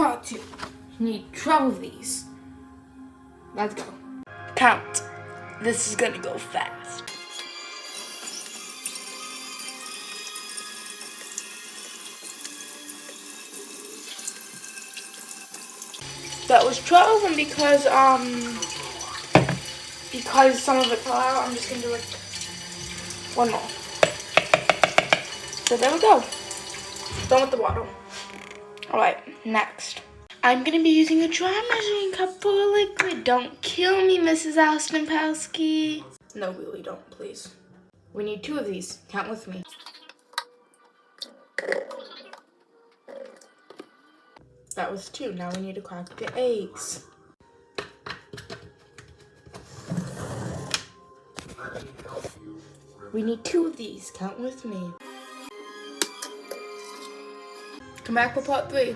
Part 2. You need 12 of these. Let's go. Count. This is gonna go fast. That was 12, and because some of it fell out, I'm just gonna do like one more. So there we go. Done with the bottle. Alright, next. I'm gonna be using a dry measuring cup for liquid. Don't kill me, Mrs. Austenpowski. No, really don't, please. We need 2 of these. Count with me. That was 2. Now we need to crack the eggs. We need 2 of these. Count with me. Come back for part 3.